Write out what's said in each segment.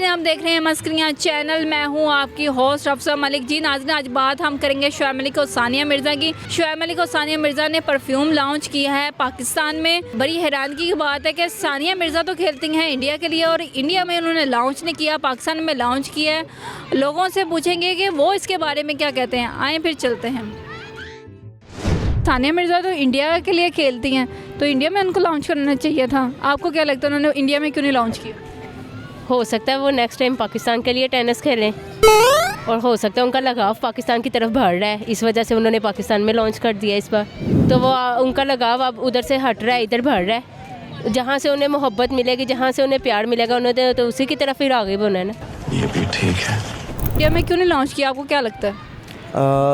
आप देख रहे हैं मस्करियाँ चैनल। मैं हूं आपकी होस्ट अफसा मलिक जी। नाज़रीन, आज बात हम करेंगे शोएब मलिक और सानिया मिर्ज़ा की। शोएब मलिक और सानिया मिर्ज़ा ने परफ्यूम लॉन्च किया है पाकिस्तान में। बड़ी हैरानगी की बात है कि सानिया मिर्ज़ा तो खेलती हैं इंडिया के लिए और इंडिया में उन्होंने लॉन्च नहीं किया, पाकिस्तान में लॉन्च किया है। लोगों से पूछेंगे कि वो इसके बारे में क्या कहते हैं। आए फिर चलते हैं। सानिया मिर्ज़ा तो इंडिया के लिए खेलती हैं, तो इंडिया में उनको लॉन्च करना चाहिए था। आपको क्या लगता है उन्होंने इंडिया में क्यों नहीं लॉन्च किया? हो सकता है वो नेक्स्ट टाइम पाकिस्तान के लिए टेनिस खेलें और हो सकता है उनका लगाव पाकिस्तान की तरफ बढ़ रहा है, इस वजह से उन्होंने पाकिस्तान में लॉन्च कर दिया इस बार। तो वो उनका लगाव अब उधर से हट रहा है, इधर बढ़ रहा है। जहाँ से उन्हें मोहब्बत मिलेगी, जहाँ से उन्हें प्यार मिलेगा, उन्हें तो उसी की तरफ फिर आगे बढ़ना है ना। ये भी ठीक है। इंडिया में क्यों नहीं लॉन्च किया, आपको क्या लगता है?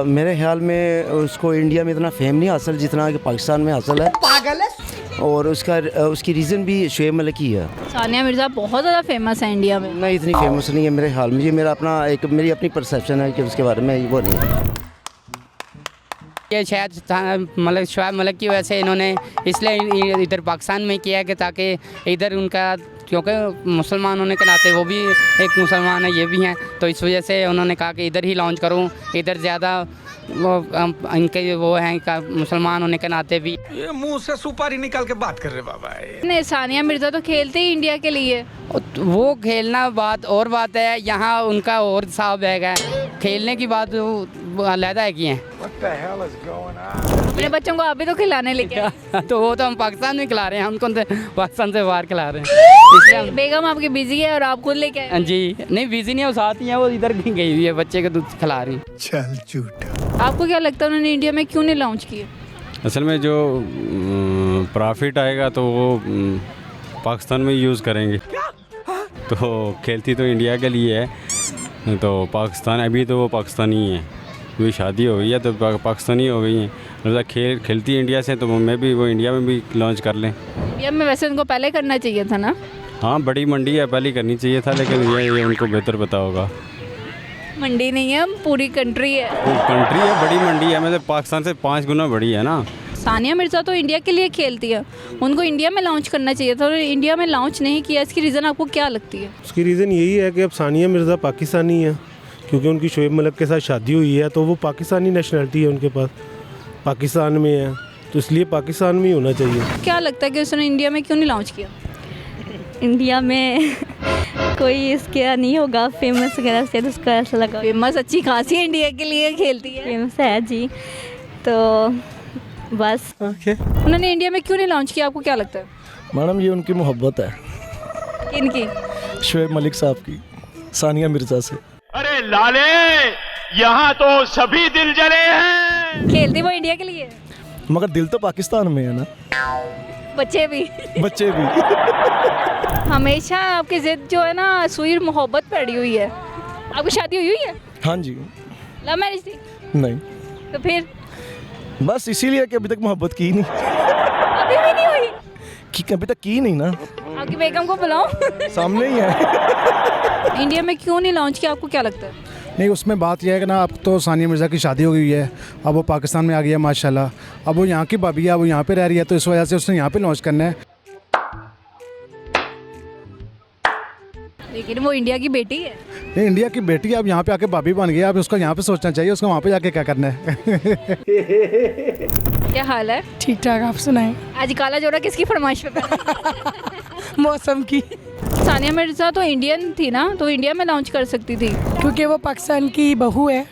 मेरे ख्याल में उसको इंडिया में इतना फेम नहीं हासिल जितना कि पाकिस्तान में हासिल है। पागल है। और उसकी रीज़न भी शोएब मलिक ही है। सानिया मिर्ज़ा बहुत ज़्यादा फेमस है इंडिया में। नहीं, इतनी फेमस नहीं है मेरे ख्याल में। ये मेरी अपनी परसेप्शन है कि उसके बारे में वो नहीं है। ये शायद मतलब शोएब मलिक की वजह से इन्होंने इसलिए इधर पाकिस्तान में किया कि ताकि इधर उनका, क्योंकि मुसलमान होने के नाते वो भी एक मुसलमान है, ये भी हैं, तो इस वजह से उन्होंने कहा कि इधर ही लॉन्च करूं। इधर ज़्यादा वो इनके वो हैं का मुसलमान होने के नाते भी। ये मुंह से सुपारी निकाल के बात कर रहे बाबा। नहीं, सानिया मिर्ज़ा तो खेलते ही इंडिया के लिए। वो खेलना बात और बात है, यहाँ उनका और साफ है, खेलने की बात अलहदा है की है। अपने बच्चों को आप भी तो खिलाने लेके आए। तो वो तो हम पाकिस्तान में खिला रहे हैं, हमको पाकिस्तान से बाहर खिला रहे हैं, इसलिए हम। बेगम आपकी बिजी है और आप खुद लेके आए? जी नहीं, बिजी नहीं है, वो साथ ही है, वो इधर गई हुई है, बच्चे को दूध खिला रही। चल झूठा। आपको क्या लगता है उन्होंने इंडिया में क्यों नहीं लॉन्च किया? असल में जो प्रॉफिट आएगा तो वो पाकिस्तान में यूज़ करेंगे। तो खेलती तो इंडिया के लिए है, तो पाकिस्तान अभी तो वो पाकिस्तानी है। अभी शादी हो गई है तो पाकिस्तानी हो गई है। मतलब खेलती इंडिया से, तो मैं भी वो इंडिया में भी लॉन्च कर लें। इंडिया में वैसे उनको पहले करना चाहिए था ना। हाँ, बड़ी मंडी है, पहले करनी चाहिए था, लेकिन ये उनको बेहतर पता होगा। मंडी नहीं है, पूरी कंट्री है। कंट्री है, बड़ी मंडी है, मतलब पाकिस्तान से 5 गुना बड़ी है ना। सानिया मिर्ज़ा तो इंडिया के लिए खेलती है, उनको इंडिया में लॉन्च करना चाहिए था और इंडिया में लॉन्च नहीं किया। इसकी रीज़न आपको क्या लगती है? उसकी रीज़न यही है कि अब सानिया मिर्ज़ा पाकिस्तानी है, क्योंकि उनकी शोएब मलिक के साथ शादी हुई है, तो वो पाकिस्तानी नेशनलिटी है उनके पास, पाकिस्तान में है, तो इसलिए पाकिस्तान में ही होना चाहिए। क्या लगता है कि उसने इंडिया में क्यों नहीं लॉन्च किया? इंडिया में कोई इसके नहीं होगा फेमस वगैरह से, तो उसको ऐसा लगा फेमस अच्छी खासी इंडिया के लिए खेलती है। फेमस है जी, तो बस। उन्होंने इंडिया में क्यों नहीं लॉन्च किया, आपको क्या लगता है? मैडम, ये उनकी मोहब्बत है किनकी? शोएब मलिक साहब की सानिया मिर्ज़ा से। अरे लाले, यहाँ तो सभी दिल जले हैं। खेलती वो इंडिया के लिए, मगर दिल तो पाकिस्तान में है ना। बच्चे भी। बच्चे भी। हमेशा आपकी जिद जो है ना, सुई मोहब्बत पड़ी हुई है। आपकी शादी हुई है? हाँ जी। लव मैरिज थी? नहीं, तो फिर? बस इसीलिए कि अभी तक मोहब्बत की नहीं। अभी भी नहीं हुई? कि अभी तक की नहीं ना। आपकी बेगम को बुलाओ। सामने ही है। इंडिया में क्यों नहीं लॉन्च किया, आपको क्या लगता है? नहीं, उसमें बात यह है कि ना, अब तो सानिया मिर्ज़ा की शादी हो गई है, अब वो पाकिस्तान में आ गई है माशाल्लाह। अब वो यहाँ की भाभी है, वो यहाँ पे रह रही है, तो इस वजह से उसने यहाँ पे लॉन्च करना है। लेकिन वो इंडिया की बेटी है। नहीं, इंडिया की बेटी है, अब यहाँ पे आके भाभी बन गई है, अब उसको यहाँ पे सोचना चाहिए, उसको वहाँ पे जाके क्या करना है। क्या हाल है? ठीक ठाक, आप सुनाएं। आज काला जोड़ा किसकी फरमाइश पे पहना? मौसम की। सानिया मिर्ज़ा तो इंडियन थी ना, तो इंडिया में लॉन्च कर सकती थी। क्योंकि वो पाकिस्तान की बहू है,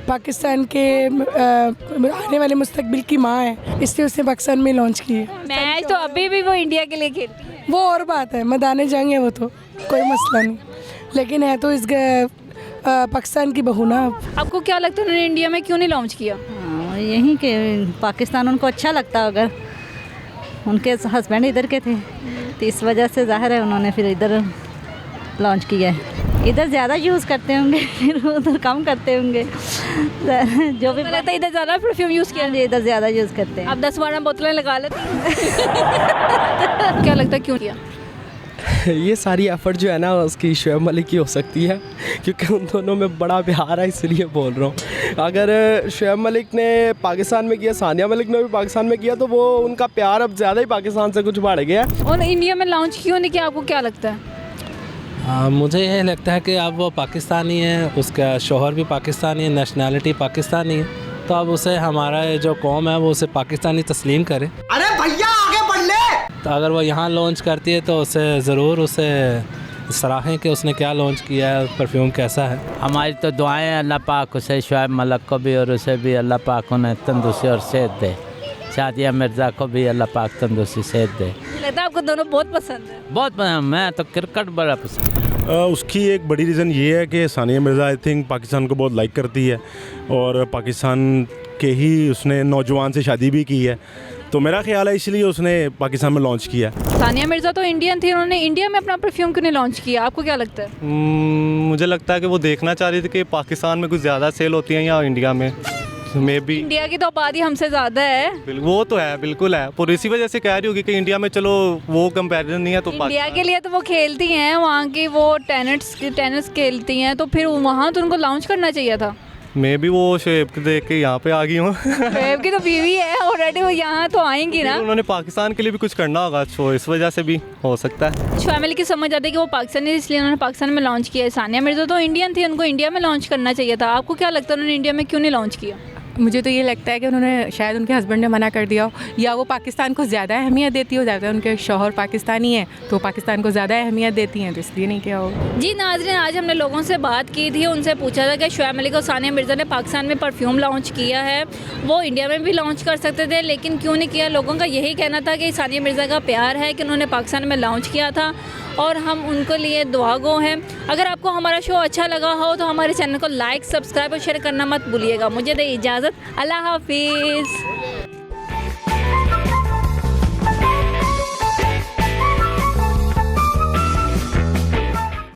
पाकिस्तान के आने वाले मुस्तकबिल की माँ है, इसलिए उसने पाकिस्तान में लॉन्च की है। मैच तो अभी भी वो इंडिया के लिए खेलती है। वो और बात है, मैदान जंग है, वो तो कोई मसला नहीं, लेकिन है तो इस पाकिस्तान की बहू ना। आपको क्या लगता है उन्होंने इंडिया में क्यों नहीं लॉन्च किया? यहीं के पाकिस्तान उनको अच्छा लगता, अगर उनके हस्बैंड इधर के थे, तो इस वजह से जाहिर है उन्होंने फिर इधर लॉन्च किया है। इधर ज़्यादा यूज़ करते होंगे, फिर उधर कम करते होंगे। जो भी लगता है इधर ज़्यादा परफ्यूम यूज़ किया, इधर ज़्यादा यूज़ करते हैं। आप 10-12 बोतलें लगा लेते हैं। क्या लगता है क्यों किया? ये सारी एफर्ट जो है ना, उसकी शोएब मलिक की हो सकती है, क्योंकि उन दोनों में बड़ा प्यार है, इसलिए बोल रहा हूँ। अगर शोएब मलिक ने पाकिस्तान में किया, सानिया मलिक ने भी पाकिस्तान में किया, तो वो उनका प्यार अब ज़्यादा ही पाकिस्तान से कुछ बढ़ गया। और इंडिया में लॉन्च क्यों नहीं किया, आपको क्या लगता है? मुझे ये लगता है कि अब वो पाकिस्तानी है, उसका शोहर भी पाकिस्तानी है, नेशनैलिटी पाकिस्तानी है, तो अब उसे हमारा ये जो कौम है वो उसे पाकिस्तानी तस्लीम करे। अरे भैया आगे बढ़ ले। तो अगर वो यहाँ लॉन्च करती है तो उसे ज़रूर उसे सराहें कि उसने क्या लॉन्च किया है, परफ्यूम कैसा है। हमारी तो दुआएं हैं अल्लाह पाक उसे शुएब मलिक को भी और उसे भी अल्लाह पाक उन्हें तंदुरुस्ती और सेहत दे। शादिया मिर्ज़ा को भी अल्लाह पाक तंदुरुस्ती सेहत दे। लगता है आपको दोनों बहुत पसंद है। बहुत पसंद, मैं तो क्रिकेट बड़ा पसंद। उसकी एक बड़ी रीज़न ये है कि सानिया मिर्ज़ा आई थिंक पाकिस्तान को बहुत लाइक करती है और पाकिस्तान के ही उसने नौजवान से शादी भी की है, तो मेरा ख्याल है इसलिए उसने पाकिस्तान में लॉन्च किया। सानिया मिर्ज़ा तो इंडियन थी, उन्होंने इंडिया में अपना परफ्यूम क्यों नहीं लॉन्च किया, आपको क्या लगता है? मुझे लगता है कि वो देखना चाह रही थी कि पाकिस्तान में कुछ ज़्यादा सेल होती हैं या इंडिया में। मे बी इंडिया की तो आबादी हमसे ज़्यादा है। वो तो है, बिल्कुल है, पर इसी वजह से कह रही होगी कि इंडिया में चलो वो कंपैरिजन नहीं है तो इंडिया के लिए तो वो खेलती हैं, वहाँ की वो टेनिस खेलती हैं, तो फिर वहाँ तो उनको लॉन्च करना चाहिए था। मे बी वो शेब देख के यहाँ पे आ गई हूँ। शेब की तो बीवी है ऑलरेडी, वो यहाँ तो आएंगी ना। उन्होंने पाकिस्तान के लिए भी कुछ करना होगा, तो इस वजह से भी हो सकता है। फैमिली की समझ आती है कि वो पाकिस्तानी, इसलिए उन्होंने पाकिस्तान में लॉन्च किया है। सानिया मिर्ज़ा तो इंडियन थी, उनको इंडिया में लॉन्च करना चाहिए था। आपको क्या लगता है उन्होंने इंडिया में क्यों नहीं लॉन्च किया? मुझे तो ये लगता है कि उन्होंने शायद उनके हस्बैंड ने मना कर दिया हो, या वो पाकिस्तान को ज़्यादा अहमियत देती हो, ज़्यादा उनके शौहर पाकिस्तानी हैं तो पाकिस्तान को ज़्यादा अहमियत देती हैं, तो इसलिए नहीं किया होगा। जी नाज़रीन, आज हमने लोगों से बात की थी, उनसे पूछा था कि शुएब मलिक और सानिया मिर्ज़ा ने पाकिस्तान में परफ्यूम लॉन्च किया है, वो इंडिया में भी लॉन्च कर सकते थे लेकिन क्यों नहीं किया। लोगों का यही कहना था कि सानिया मिर्ज़ा का प्यार है कि उन्होंने पाकिस्तान में लॉन्च किया था और हम उनको लिए दुआगो हैं। अगर आपको हमारा शो अच्छा लगा हो तो हमारे चैनल को लाइक, सब्सक्राइब और शेयर करना मत भूलिएगा। मुझे दे इजाज़त, अल्लाह हाफिज़।